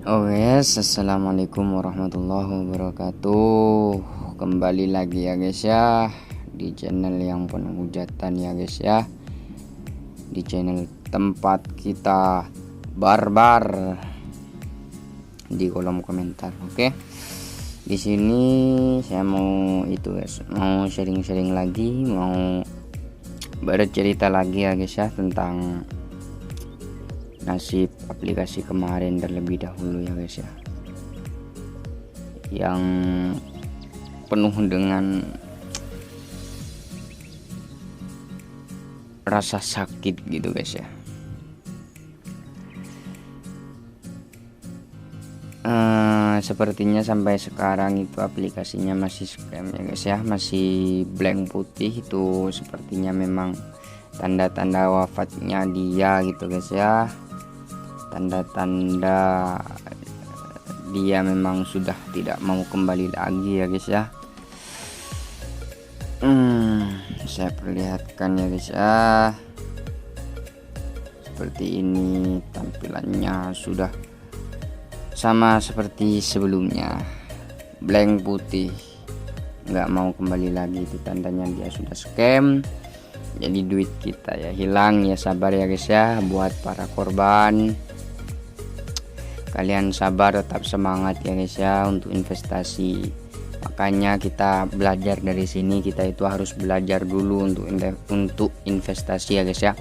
Oh yes, assalamualaikum warahmatullahi wabarakatuh. Kembali lagi ya guys ya, di channel yang penuh hujatan ya guys ya, di channel tempat kita barbar di kolom komentar. Oke, di sini saya mau itu guys, mau sharing-sharing lagi, mau bercerita lagi ya guys ya tentang nasib aplikasi kemarin terlebih dahulu ya guys ya, yang penuh dengan rasa sakit gitu guys ya. Sepertinya sampai sekarang itu aplikasinya masih scam ya guys ya, masih blank putih. Itu sepertinya memang tanda-tanda wafatnya dia gitu guys ya, tanda-tanda dia memang sudah tidak mau kembali lagi ya guys ya. Saya perlihatkan ya guys ya, seperti ini tampilannya, sudah sama seperti sebelumnya, blank putih, nggak mau kembali lagi. Itu tandanya dia sudah scam, jadi duit kita ya hilang. Ya sabar ya guys ya, buat para korban, kalian sabar, tetap semangat ya guys ya untuk investasi. Makanya kita belajar dari sini, kita itu harus belajar dulu untuk investasi ya guys ya.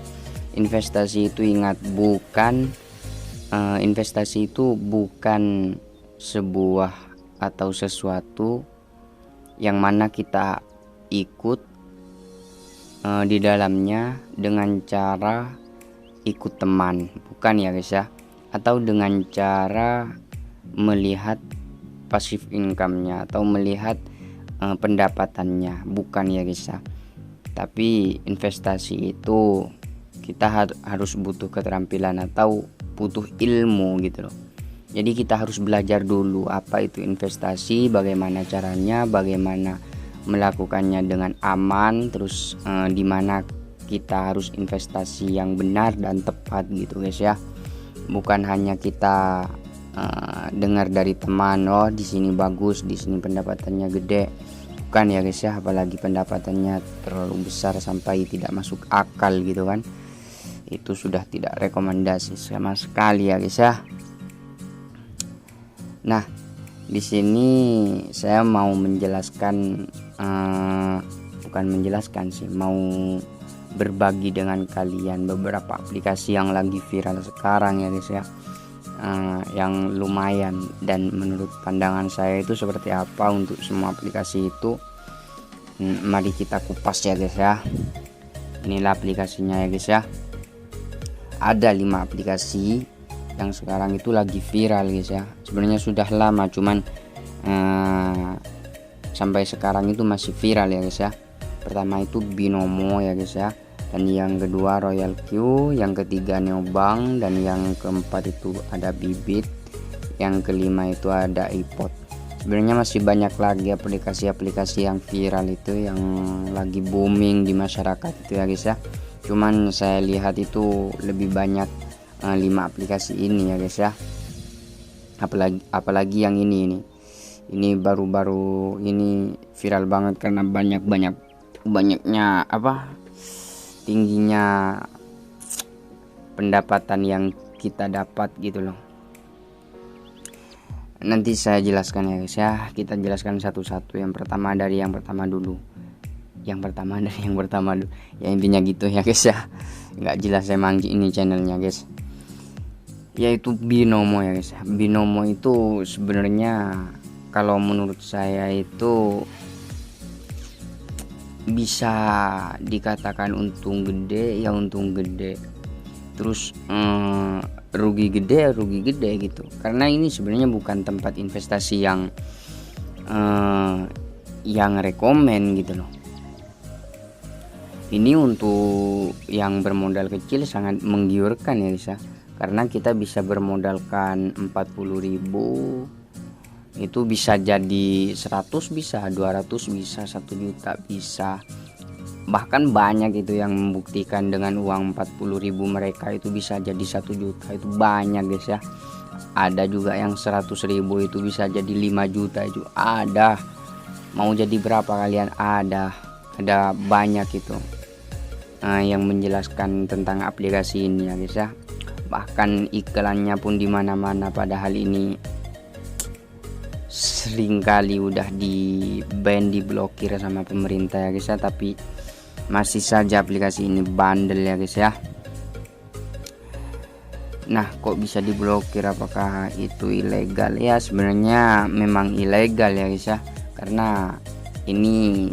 Investasi itu ingat, investasi itu bukan sebuah atau sesuatu yang mana kita ikut di dalamnya dengan cara ikut teman, bukan ya guys ya, atau dengan cara melihat passive income-nya atau melihat pendapatannya, bukan ya guys ya. Tapi investasi itu kita harus butuh keterampilan atau butuh ilmu gitu loh. Jadi kita harus belajar dulu apa itu investasi, bagaimana caranya, bagaimana melakukannya dengan aman, terus di mana kita harus investasi yang benar dan tepat gitu guys ya. Bukan hanya kita dengar dari teman, oh di sini bagus, di sini pendapatannya gede, bukan ya guys ya. Apalagi pendapatannya terlalu besar sampai tidak masuk akal gitu kan, itu sudah tidak rekomendasi sama sekali ya guys ya. Nah, di sini saya mau menjelaskan, bukan menjelaskan sih, mau berbagi dengan kalian beberapa aplikasi yang lagi viral sekarang ya guys ya, yang lumayan dan menurut pandangan saya itu seperti apa untuk semua aplikasi itu. Mari kita kupas ya guys ya. Inilah aplikasinya ya guys ya. Ada 5 aplikasi yang sekarang itu lagi viral guys ya. Sebenarnya sudah lama, cuman sampai sekarang itu masih viral ya guys ya. Pertama itu Binomo ya guys ya, dan yang kedua Royal Q, yang ketiga Neobank, dan yang keempat itu ada Bibit, yang kelima itu ada iPod. Sebenarnya masih banyak lagi aplikasi-aplikasi yang viral itu, yang lagi booming di masyarakat itu ya guys ya. Cuman saya lihat itu lebih banyak 5 aplikasi ini ya guys ya. Apalagi yang ini baru-baru ini viral banget karena banyaknya tingginya pendapatan yang kita dapat gitu loh. Nanti saya jelaskan ya guys ya, kita jelaskan satu-satu. Yang pertama dari yang pertama dulu. Ya intinya gitu ya guys ya, nggak jelas emang ini channelnya guys, yaitu Binomo ya guys. Binomo itu sebenarnya kalau menurut saya itu bisa dikatakan untung gede ya, untung gede, terus rugi gede gitu, karena ini sebenarnya bukan tempat investasi yang rekomen gitu loh. Ini untuk yang bermodal kecil sangat menggiurkan ya guys ya, karena kita bisa bermodalkan 40.000 itu bisa jadi 100, bisa 200, bisa 1 juta, bisa bahkan banyak itu yang membuktikan dengan uang 40.000 mereka itu bisa jadi 1 juta. Itu banyak guys ya. Ada juga yang 100.000 itu bisa jadi 5 juta itu ada. Mau jadi berapa kalian? Ada banyak itu yang menjelaskan tentang aplikasi ini ya guys ya. Bahkan iklannya pun di mana-mana, padahal ini seringkali udah di ban, diblokir sama pemerintah ya guys ya, tapi masih saja aplikasi ini bandel ya guys ya. Nah, kok bisa diblokir? Apakah itu ilegal? Ya sebenarnya memang ilegal ya guys ya, karena ini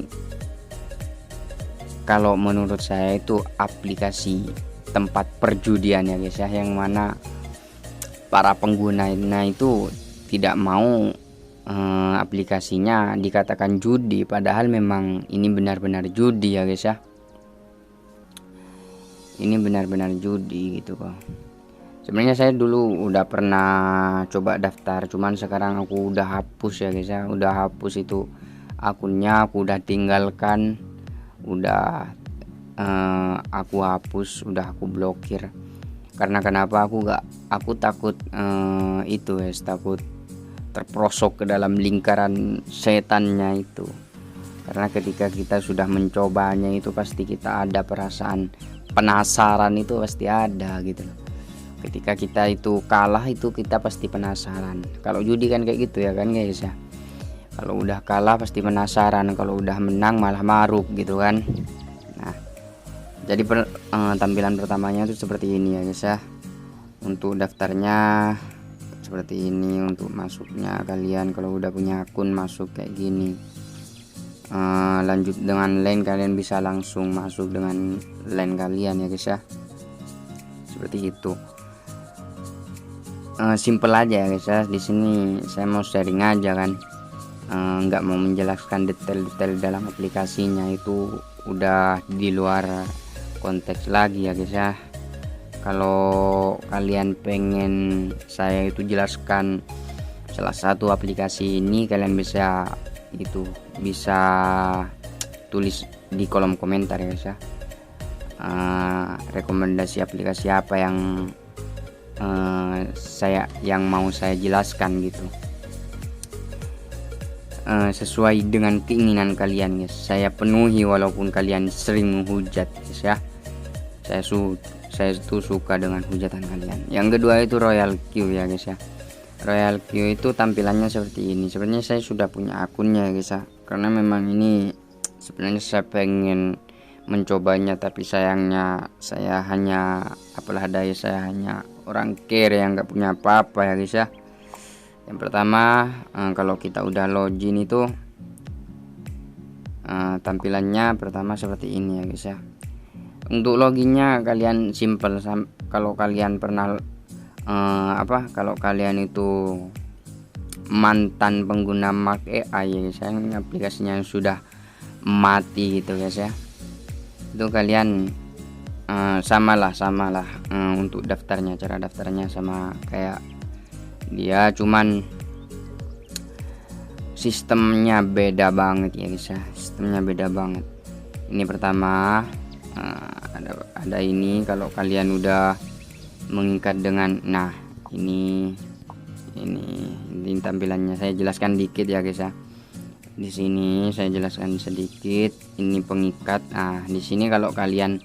kalau menurut saya itu aplikasi tempat perjudian ya guys ya, yang mana para penggunanya itu tidak mau aplikasinya dikatakan judi, padahal memang ini benar-benar judi ya guys ya. Ini benar-benar judi gitu kok. Sebenarnya saya dulu udah pernah coba daftar, cuman sekarang aku udah hapus ya guys ya, udah hapus itu akunnya, aku udah tinggalkan, udah aku hapus, udah aku blokir. Karena kenapa? Aku takut itu ya, takut terperosok ke dalam lingkaran setannya itu. Karena ketika kita sudah mencobanya itu pasti kita ada perasaan penasaran, itu pasti ada gitu loh. Ketika kita itu kalah itu kita pasti penasaran. Kalau judi kan kayak gitu ya kan guys ya. Kalau udah kalah pasti penasaran, kalau udah menang malah maruk gitu kan. Nah, jadi tampilan pertamanya itu seperti ini ya guys ya. Untuk daftarnya seperti ini, untuk masuknya kalian kalau udah punya akun masuk kayak gini. Lanjut dengan LAN, kalian bisa langsung masuk dengan LAN kalian ya guys ya. Seperti itu. Simple aja ya guys ya. Di sini saya mau sharing aja kan, nggak mau menjelaskan detail-detail dalam aplikasinya, itu udah di luar konteks lagi ya guys ya. Kalau kalian pengen saya itu jelaskan salah satu aplikasi ini, kalian bisa tulis di kolom komentar ya guys ya. Rekomendasi aplikasi apa yang mau saya jelaskan gitu, sesuai dengan keinginan kalian guys. Saya penuhi walaupun kalian sering menghujat guys ya. Saya tuh suka dengan hujatan kalian. Yang kedua itu Royal Queue ya guys ya. Royal Queue itu tampilannya seperti ini. Sebenarnya saya sudah punya akunnya ya guys ya, karena memang ini sebenarnya saya pengen mencobanya, tapi sayangnya saya hanya apalah daya, saya hanya orang kere yang nggak punya apa-apa ya guys ya. Yang pertama, kalau kita udah login itu tampilannya pertama seperti ini ya guys ya. Untuk loginnya kalian simple, kalau kalian pernah kalau kalian itu mantan pengguna Mac AI ya guys ya, aplikasinya yang sudah mati gitu guys ya, itu kalian samalah untuk daftarnya, cara daftarnya sama kayak dia, cuman sistemnya beda banget ya guys ya, sistemnya beda banget. Ini pertama ada ini, kalau kalian udah mengikat dengan, nah ini tampilannya saya jelaskan dikit ya guys ya. Di sini saya jelaskan sedikit, ini pengikat. Nah di sini kalau kalian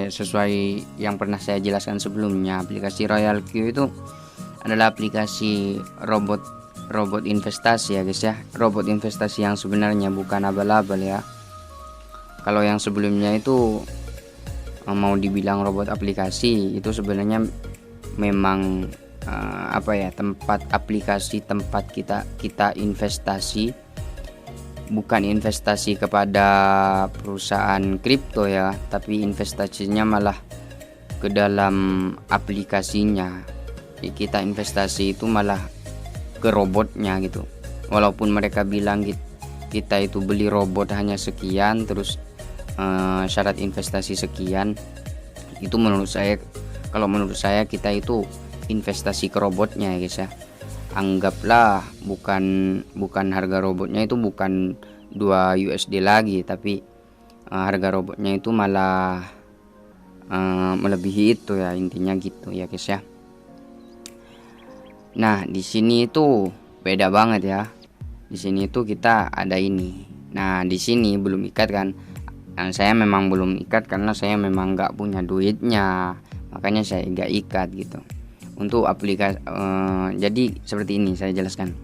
sesuai yang pernah saya jelaskan sebelumnya, aplikasi Royal Queue itu adalah aplikasi robot investasi ya guys ya. Robot investasi yang sebenarnya, bukan abal-abal ya. Kalau yang sebelumnya itu mau dibilang robot aplikasi, itu sebenarnya memang aplikasi tempat kita investasi, bukan investasi kepada perusahaan kripto ya, tapi investasinya malah ke dalam aplikasinya. Jadi kita investasi itu malah ke robotnya gitu. Walaupun mereka bilang kita itu beli robot hanya sekian, terus syarat investasi sekian, itu menurut saya kita itu investasi ke robotnya ya guys ya. Anggaplah bukan harga robotnya itu bukan 2 USD lagi, tapi harga robotnya itu malah melebihi itu ya, intinya gitu ya guys ya. Nah, di sini itu beda banget ya. Di sini itu kita ada ini. Nah, di sini belum ikat kan. Nah, saya memang belum ikat karena saya memang nggak punya duitnya, makanya saya nggak ikat gitu. Untuk aplikasi jadi seperti ini saya jelaskan.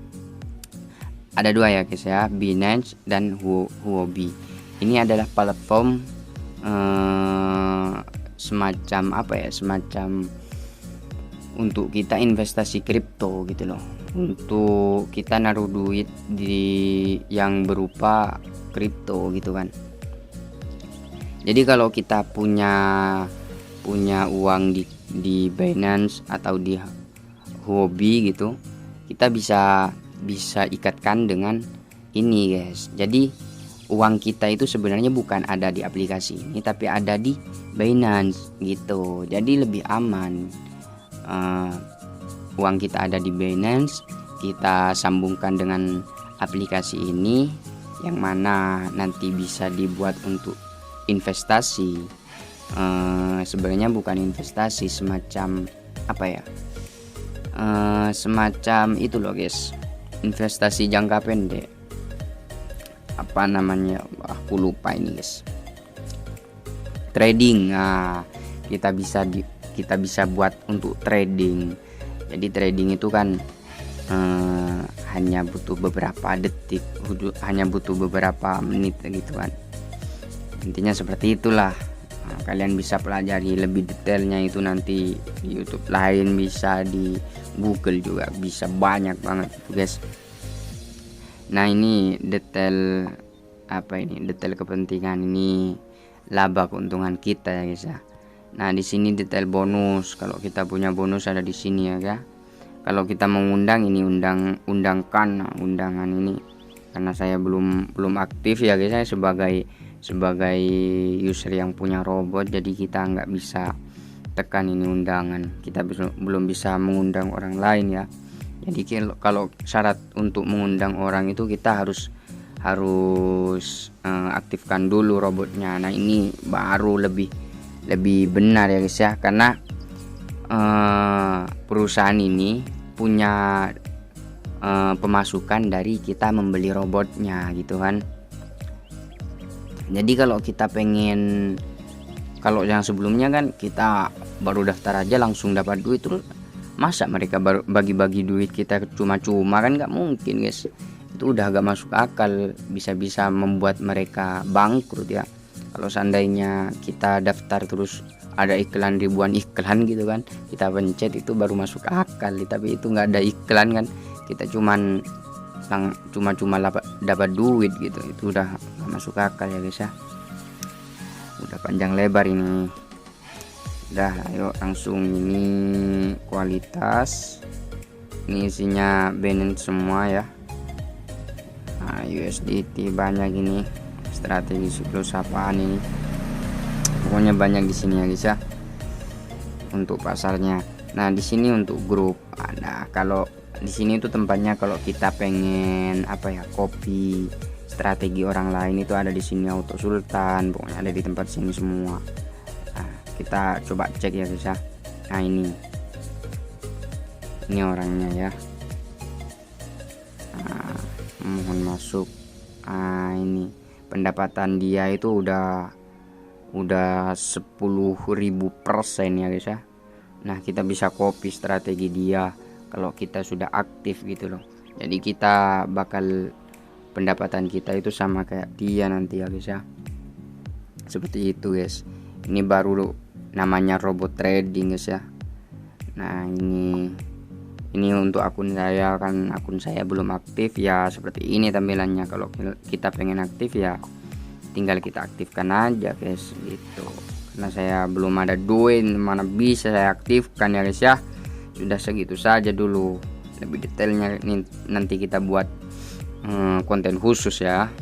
Ada dua ya guys ya, Binance dan Huobi. Ini adalah platform semacam apa ya, semacam untuk kita investasi kripto gitu loh, untuk kita naruh duit di yang berupa kripto gitu kan. Jadi kalau kita punya uang di Binance atau di Huobi gitu, kita bisa ikatkan dengan ini guys. Jadi uang kita itu sebenarnya bukan ada di aplikasi ini, tapi ada di Binance gitu. Jadi lebih aman. Uang kita ada di Binance, kita sambungkan dengan aplikasi ini, yang mana nanti bisa dibuat untuk investasi. Sebenarnya bukan investasi, semacam apa ya, semacam itu loh guys, investasi jangka pendek, apa namanya, aku lupa ini guys, trading. Nah, kita bisa buat untuk trading. Jadi trading itu kan hanya butuh beberapa detik, hanya butuh beberapa menit gitu kan. Intinya seperti itulah. Nah, kalian bisa pelajari lebih detailnya itu nanti di YouTube lain, bisa di Google juga, bisa banyak banget itu guys. Nah, ini detail apa ini? Detail kepentingan ini, laba keuntungan kita ya guys ya. Nah, di sini detail bonus. Kalau kita punya bonus ada di sini ya. Kalau kita mengundang ini, undangkan undangan ini. Karena saya belum aktif ya guys, saya sebagai user yang punya robot, jadi kita nggak bisa tekan ini undangan. Kita belum bisa mengundang orang lain ya. Jadi kalau syarat untuk mengundang orang itu kita harus aktifkan dulu robotnya. Nah, ini baru lebih benar ya guys ya, karena perusahaan ini punya pemasukan dari kita membeli robotnya gitu kan. Jadi kalau kita pengen, kalau yang sebelumnya kan kita baru daftar aja langsung dapat duit, terus masa mereka bagi-bagi duit kita cuma-cuma, kan nggak mungkin guys. Itu udah agak masuk akal, bisa membuat mereka bangkrut ya. Kalau seandainya kita daftar terus ada iklan, ribuan iklan gitu kan, kita pencet, itu baru masuk akal. Tapi itu nggak ada iklan kan, kita cuma dapat duit gitu, itu udah nggak masuk akal ya guys ya. Udah panjang lebar ini. Udah, ayo langsung ini kualitas. Ini isinya Binance semua ya. Nah, USDT banyak ini. Strategi siklus apaan ini? Pokoknya banyak di sini ya guys ya. Untuk pasarnya. Nah, di sini untuk grup. Nah, kalau di sini itu tempatnya kalau kita pengen apa ya, copy strategi orang lain, itu ada di sini. Auto Sultan, pokoknya ada di tempat sini semua. Nah, kita coba cek ya guys ya. Nah, ini orangnya ya. Nah, mohon masuk. Nah, ini pendapatan dia itu udah 10.000% ya guys ya. Nah, kita bisa copy strategi dia kalau kita sudah aktif gitu loh. Jadi kita bakal, pendapatan kita itu sama kayak dia nanti ya guys ya. Seperti itu guys. Ini baru namanya robot trading guys ya. Nah, ini untuk akun saya, kan akun saya belum aktif ya, seperti ini tampilannya. Kalau kita pengen aktif ya tinggal kita aktifkan aja guys gitu. Karena saya belum ada duit, mana bisa saya aktifkan ya guys ya. Sudah segitu saja dulu. Lebih detailnya nanti kita buat konten khusus ya.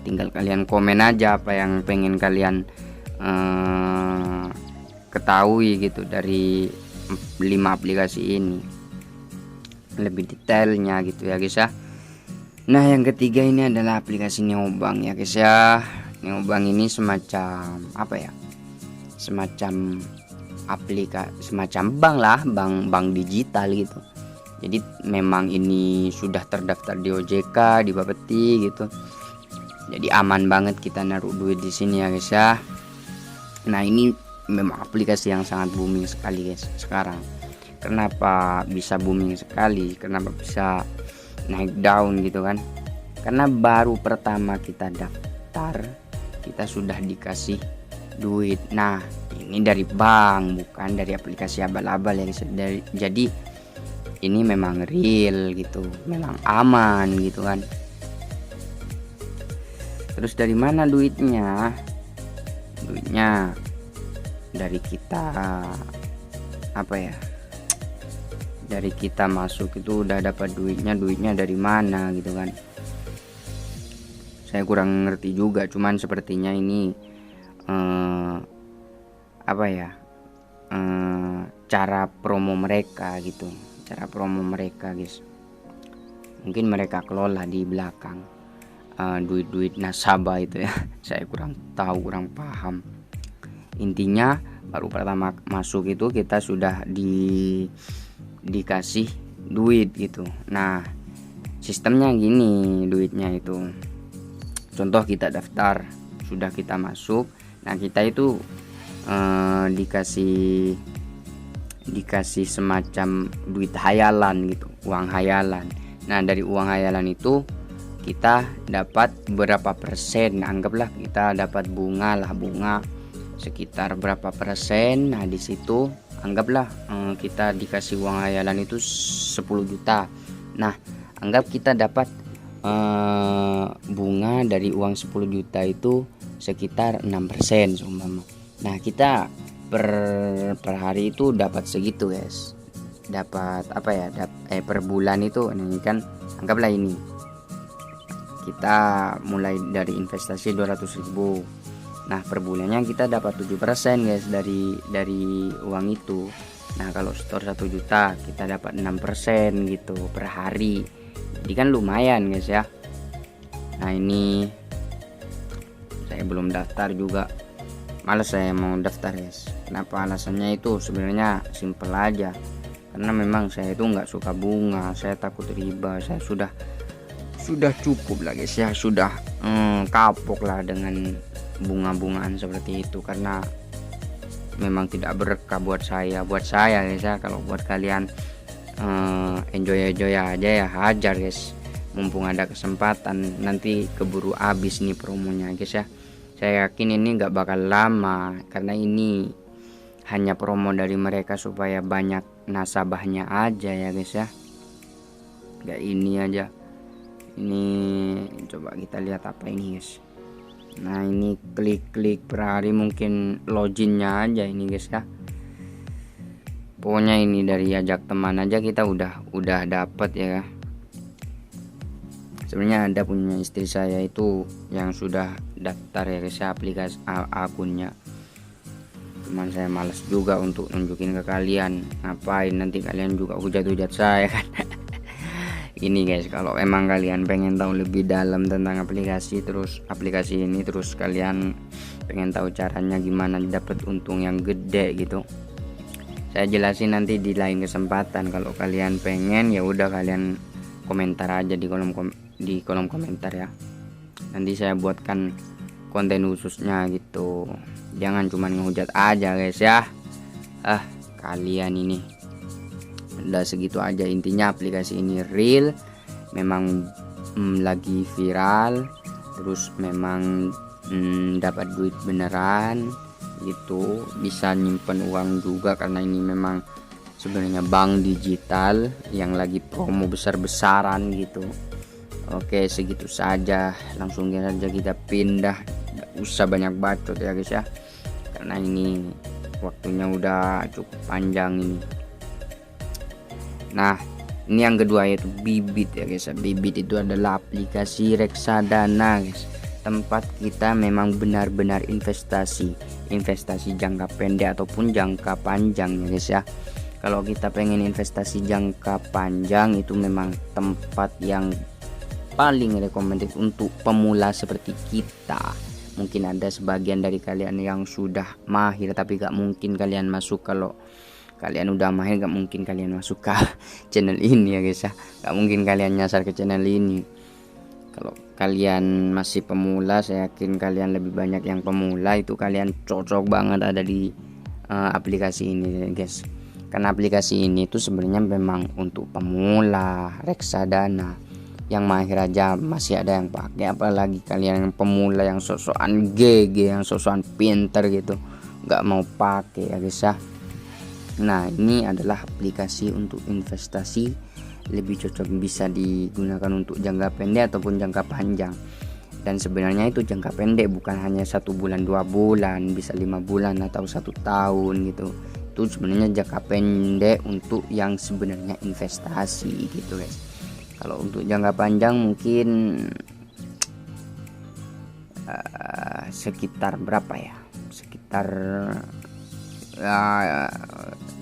Tinggal kalian komen aja apa yang pengen kalian ketahui gitu dari 5 aplikasi ini, lebih detailnya gitu ya guys ya. Nah, yang ketiga ini adalah aplikasi Neobank ya guys ya. Neobank ini semacam apa ya, semacam aplikasi, semacam bank lah, bank digital gitu. Jadi memang ini sudah terdaftar di OJK, di Bapeti gitu. Jadi aman banget kita naruh duit di sini ya guys ya. Nah ini memang aplikasi yang sangat booming sekali guys sekarang. Kenapa bisa booming sekali? Kenapa bisa naik daun gitu kan? Karena baru pertama kita daftar kita sudah dikasih duit. Nah ini dari bank, bukan dari aplikasi abal-abal ya guys. Jadi ini memang real gitu, memang aman gitu kan. Terus dari mana duitnya? Duitnya dari kita apa ya? Dari kita masuk itu udah dapat duitnya dari mana gitu kan? Saya kurang ngerti juga, cuman sepertinya ini apa ya? Cara promo mereka gitu. Cara promo mereka guys, mungkin mereka kelola di belakang duit-duit nasabah itu ya. Saya kurang tahu, kurang paham. Intinya baru pertama masuk itu kita sudah dikasih duit gitu. Nah sistemnya gini, duitnya itu contoh kita daftar, sudah kita masuk. Nah kita itu dikasih semacam duit hayalan gitu, uang hayalan. Nah dari uang hayalan itu kita dapat berapa persen. Nah, anggaplah kita dapat bunga sekitar berapa persen. Nah di situ anggaplah kita dikasih uang hayalan itu 10 juta. Nah anggap kita dapat bunga dari uang 10 juta itu sekitar 6% seumpama. Nah kita per hari itu dapat segitu guys, dapat apa ya, per bulan itu. Nah ini kan anggaplah ini kita mulai dari investasi 200.000. Nah per bulannya kita dapat 7% guys dari uang itu. Nah kalau store 1 juta kita dapat 6% gitu per hari. Jadi kan lumayan guys ya. Nah ini saya belum daftar juga, males saya mau daftar guys. Kenapa? Alasannya itu sebenarnya simple aja, karena memang saya itu nggak suka bunga, saya takut riba. Saya sudah cukup lah guys ya, sudah kapok lah dengan bunga-bungaan seperti itu, karena memang tidak berkah buat saya guys ya. Kalau buat kalian enjoy aja ya, hajar guys, mumpung ada kesempatan. Nanti keburu habis nih promonya guys ya. Saya yakin ini nggak bakal lama, karena ini hanya promo dari mereka supaya banyak nasabahnya aja ya guys ya. Kayak ini aja. Ini coba kita lihat apa ini guys. Nah ini klik per hari, mungkin loginnya aja ini guys ya. Pokoknya ini dari ajak teman aja kita udah dapat ya. Sebenarnya ada punya istri saya itu yang sudah daftar ya guys ya, aplikasi akunnya. Cuman saya males juga untuk nunjukin ke kalian, ngapain nanti kalian juga hujat-hujat saya kan. Ini guys, kalau emang kalian pengen tahu lebih dalam tentang aplikasi ini, terus kalian pengen tahu caranya gimana dapat untung yang gede gitu, saya jelasin nanti di lain kesempatan. Kalau kalian pengen ya udah kalian komentar aja di kolom komentar ya. Nanti saya buatkan konten khususnya gitu. Jangan cuma ngehujat aja guys ya. Kalian ini udah segitu aja. Intinya aplikasi ini real, memang lagi viral, terus memang dapat duit beneran gitu, bisa nyimpen uang juga, karena ini memang sebenarnya bank digital yang lagi promo besar-besaran gitu. Oke segitu saja, langsung aja kita pindah, nggak usah banyak bacot ya guys ya, karena ini waktunya udah cukup panjang ini. Nah ini yang kedua yaitu Bibit ya guys. Bibit itu adalah aplikasi reksadana guys, tempat kita memang benar-benar investasi jangka pendek ataupun jangka panjang ya guys ya. Kalau kita pengen investasi jangka panjang itu memang tempat yang paling recommended untuk pemula seperti kita. Mungkin ada sebagian dari kalian yang sudah mahir, tapi gak mungkin kalian masuk kalau kalian udah mahir gak mungkin kalian masuk ke channel ini ya guys ya, gak mungkin kalian nyasar ke channel ini. Kalau kalian masih pemula, saya yakin kalian lebih banyak yang pemula, itu kalian cocok banget ada di aplikasi ini guys. Karena aplikasi ini tuh sebenarnya memang untuk pemula, reksadana. Yang mahir aja masih ada yang pakai, apalagi kalian yang pemula yang sosokan GG, yang sosokan pinter gitu, nggak mau pakai ya guys ya. Nah, ini adalah aplikasi untuk investasi, lebih cocok bisa digunakan untuk jangka pendek ataupun jangka panjang. Dan sebenarnya itu jangka pendek, bukan hanya 1 bulan 2 bulan, bisa 5 bulan atau 1 tahun gitu. Itu sebenarnya jangka pendek untuk yang sebenarnya investasi gitu guys. Kalau untuk jangka panjang mungkin sekitar berapa ya, sekitar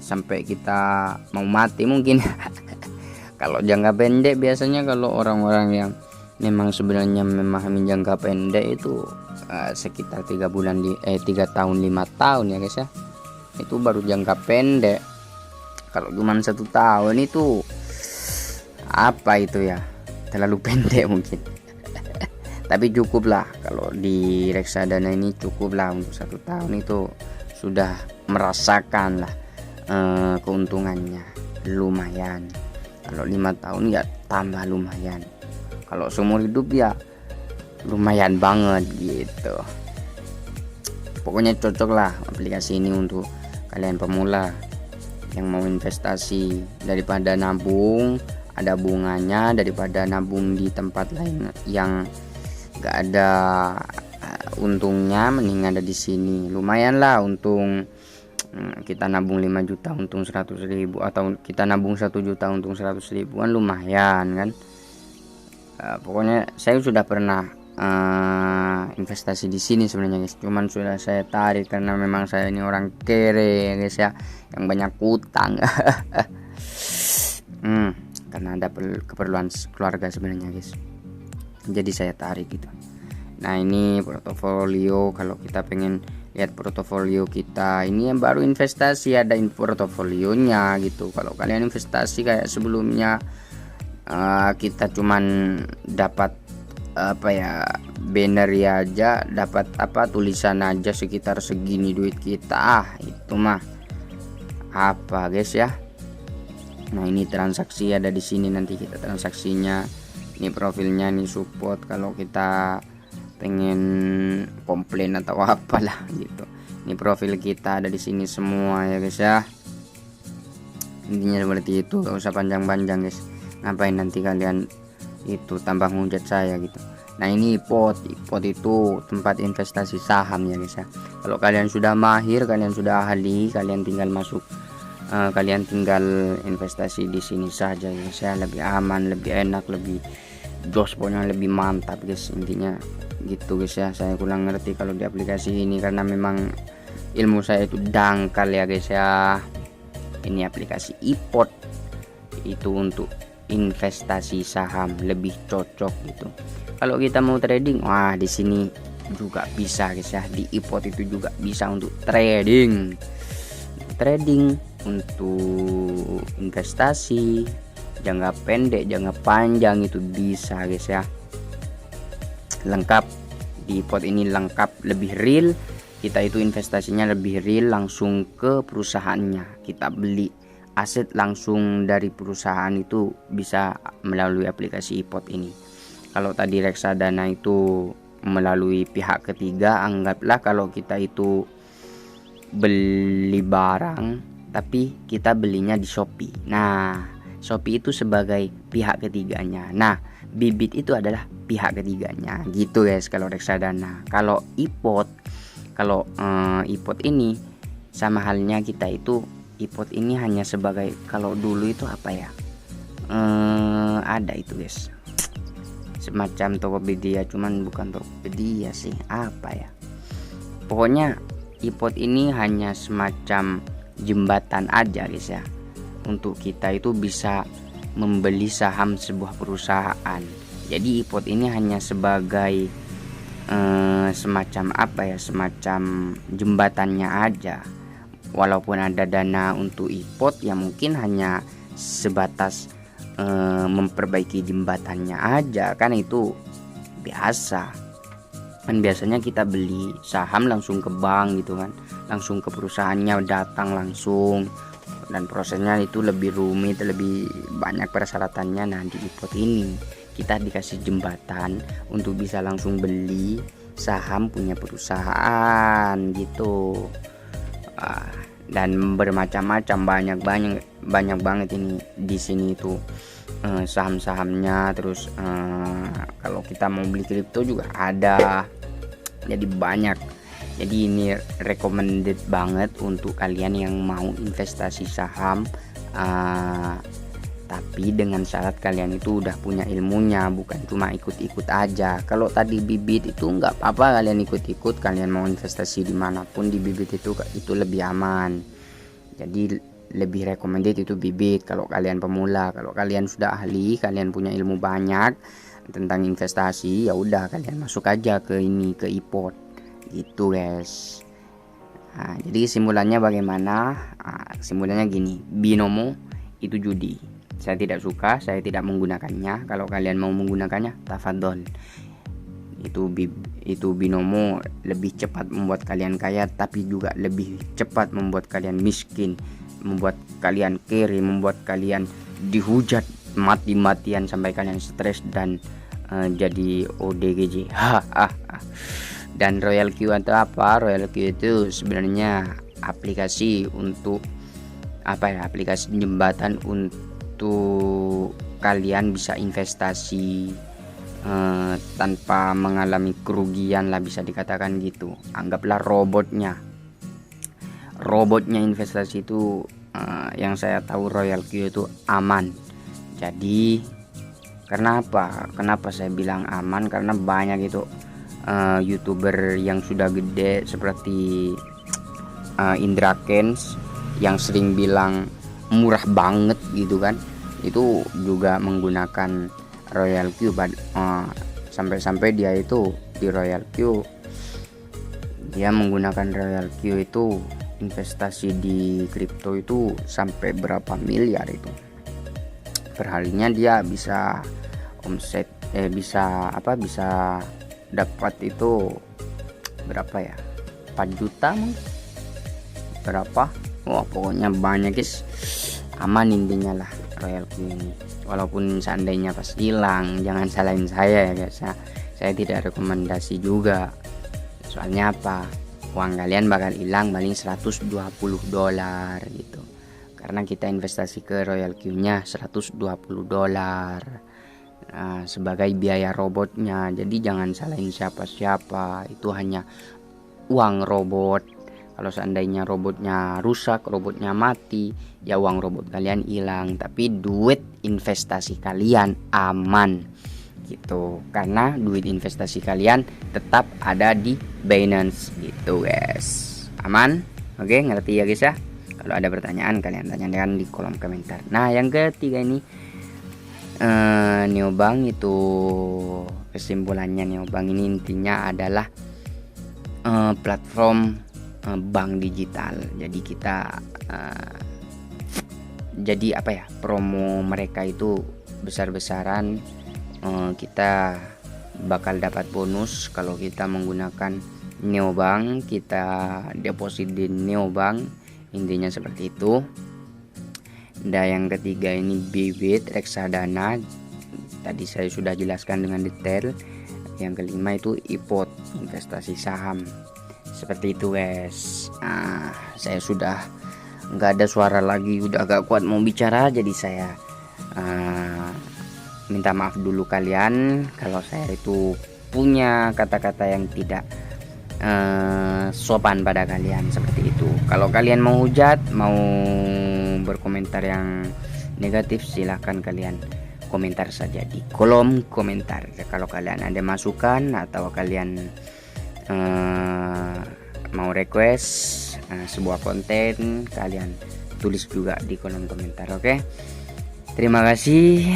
sampai kita mau mati mungkin. Kalau jangka pendek biasanya kalau orang-orang yang memang sebenarnya memahami jangka pendek itu sekitar 3 tahun 5 tahun ya guys ya, itu baru jangka pendek. Kalau cuma 1 tahun itu apa itu ya, terlalu pendek mungkin. Tapi cukup lah, kalau di reksadana ini cukup lah untuk 1 tahun itu sudah merasakan lah keuntungannya lumayan. Kalau 5 tahun ya tambah lumayan, kalau seumur hidup ya lumayan banget gitu. Pokoknya cocok lah aplikasi ini untuk kalian pemula yang mau investasi, daripada nabung ada bunganya, daripada nabung di tempat lain yang gak ada untungnya, mending ada di sini. Lumayan lah untung. Kita nabung 5 juta untung 100.000, atau kita nabung 1 juta untung 100.000 kan lumayan kan. Pokoknya saya sudah pernah investasi di sini sebenarnya guys, cuman sudah saya tarik karena memang saya ini orang kere guys ya, yang banyak utang. Karena ada keperluan keluarga sebenarnya guys, jadi saya tarik gitu. Nah, ini portofolio. Kalau kita pengen lihat portofolio kita ini yang baru investasi, ada portofolionya gitu. Kalau kalian investasi kayak sebelumnya, kita cuman dapat banner ya aja, dapat tulisan aja sekitar segini duit kita, itu mah apa guys ya. Nah, ini transaksi ada di sini, nanti kita transaksinya. Ini profilnya, ini support kalau kita pengen komplain atau apalah gitu. Ini profil kita ada di sini semua ya guys ya. Intinya seperti itu, gak usah panjang-panjang guys. Ngapain nanti kalian itu tambah ngujat saya gitu. Nah, ini ipot itu tempat investasi saham ya guys ya. Kalau kalian sudah mahir, kalian sudah ahli, kalian tinggal masuk, kalian tinggal investasi di sini saja ya guys ya. Lebih aman, lebih enak, lebih jos, pokoknya lebih mantap guys. Intinya gitu guys ya. Saya kurang ngerti kalau di aplikasi ini karena memang ilmu saya itu dangkal ya guys ya. Ini aplikasi ipot itu untuk investasi saham, lebih cocok gitu. Kalau kita mau trading, wah di sini juga bisa guys ya. Di ipot itu juga bisa untuk trading untuk investasi jangka pendek, jangka panjang, itu bisa guys ya. Lengkap di ipot ini, lengkap, lebih real. Kita itu investasinya lebih real, langsung ke perusahaannya. Kita beli aset langsung dari perusahaan itu bisa melalui aplikasi ipot ini. Kalau tadi reksadana itu melalui pihak ketiga, anggaplah kalau kita itu beli barang tapi kita belinya di Shopee. Nah, Shopee itu sebagai pihak ketiganya. Nah, Bibit itu adalah pihak ketiganya gitu guys kalau reksadana. Kalau ipot, ini sama halnya kita itu, ipot ini hanya sebagai, kalau dulu itu apa ya, ada itu guys semacam Tokopedia, cuman bukan Tokopedia sih, apa ya, pokoknya ipot ini hanya semacam jembatan aja guys ya, untuk kita itu bisa membeli saham sebuah perusahaan. Jadi ipot ini hanya sebagai semacam apa ya, semacam jembatannya aja. walaupun ada dana untuk ipot ya mungkin hanya sebatas memperbaiki jembatannya aja, kan itu biasa. Kan biasanya kita beli saham langsung ke bank gitu kan, langsung ke perusahaannya datang langsung, dan prosesnya itu lebih rumit, lebih banyak persyaratannya. Nah di ipot ini kita dikasih jembatan untuk bisa langsung beli saham punya perusahaan gitu. Dan bermacam-macam, banyak banget ini di sini itu saham-sahamnya. Terus kalau kita mau beli kripto juga ada, jadi banyak. Jadi ini recommended banget untuk kalian yang mau investasi saham, tapi dengan syarat kalian itu udah punya ilmunya, bukan cuma ikut-ikut aja. Kalau tadi bibit itu nggak apa-apa kalian ikut-ikut, kalian mau investasi dimanapun di bibit itu lebih aman. Jadi lebih recommended itu bibit kalau kalian pemula. Kalau kalian sudah ahli, kalian punya ilmu banyak tentang investasi, ya udah kalian masuk aja ke ini, ke ipot gitu guys. Nah, jadi kesimpulannya bagaimana? Kesimpulannya gini, binomo itu judi. Saya tidak suka, saya tidak menggunakannya. Kalau kalian mau menggunakannya, tafadhol. Itu binomo lebih cepat membuat kalian kaya, tapi juga lebih cepat membuat kalian miskin, membuat kalian kere, membuat kalian dihujat mati-matian sampai kalian stres dan jadi ODGJ. Dan Royal Q itu apa? Royal Q itu sebenarnya aplikasi untuk aplikasi jembatan untuk kalian bisa investasi tanpa mengalami kerugian lah, bisa dikatakan gitu. Anggaplah robotnya investasi itu yang saya tahu Royal Q itu aman. Jadi kenapa saya bilang aman? Karena banyak itu YouTuber yang sudah gede seperti Indra Kens yang sering bilang murah banget gitu kan, itu juga menggunakan Royal Q. Sampai-sampai dia itu di Royal Q, dia menggunakan Royal Q itu investasi di kripto itu sampai berapa miliar itu. Perharinya dia bisa omset bisa dapat itu berapa ya, 4 juta mungkin, berapa. Wah pokoknya banyak guys, aman intinya lah Royal Q ini. Walaupun seandainya pas hilang, jangan salahin saya ya guys. Saya tidak rekomendasi juga, soalnya apa, uang kalian bakal hilang paling $120 gitu, karena kita investasi ke Royal Q nya $120 sebagai biaya robotnya. Jadi jangan salahin siapa-siapa, itu hanya uang robot. Kalau seandainya robotnya rusak, robotnya mati, ya uang robot kalian hilang, tapi duit investasi kalian aman gitu, karena duit investasi kalian tetap ada di Binance gitu guys. Aman? Oke, ngerti ya guys ya? Kalau ada pertanyaan kalian tanyakan di kolom komentar. Nah yang ketiga ini neobank itu, kesimpulannya neobank ini intinya adalah platform bank digital. Jadi kita jadi promo mereka itu besar-besaran. Kita bakal dapat bonus kalau kita menggunakan neobank, kita deposit di neobank, intinya seperti itu. Dan yang ketiga ini bibit reksadana, tadi saya sudah jelaskan dengan detail. Yang kelima itu ipot, investasi saham, seperti itu guys. Saya sudah nggak ada suara lagi, udah agak kuat mau bicara, jadi saya minta maaf dulu kalian kalau saya itu punya kata-kata yang tidak sopan pada kalian, seperti itu. Kalau kalian mau hujat, mau berkomentar yang negatif, silahkan kalian komentar saja di kolom komentar. Kalau kalian ada masukan atau kalian mau request sebuah konten, kalian tulis juga di kolom komentar. Oke, terima kasih.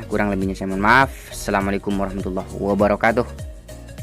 Kurang lebihnya saya mohon maaf. Assalamualaikum warahmatullahi wabarakatuh.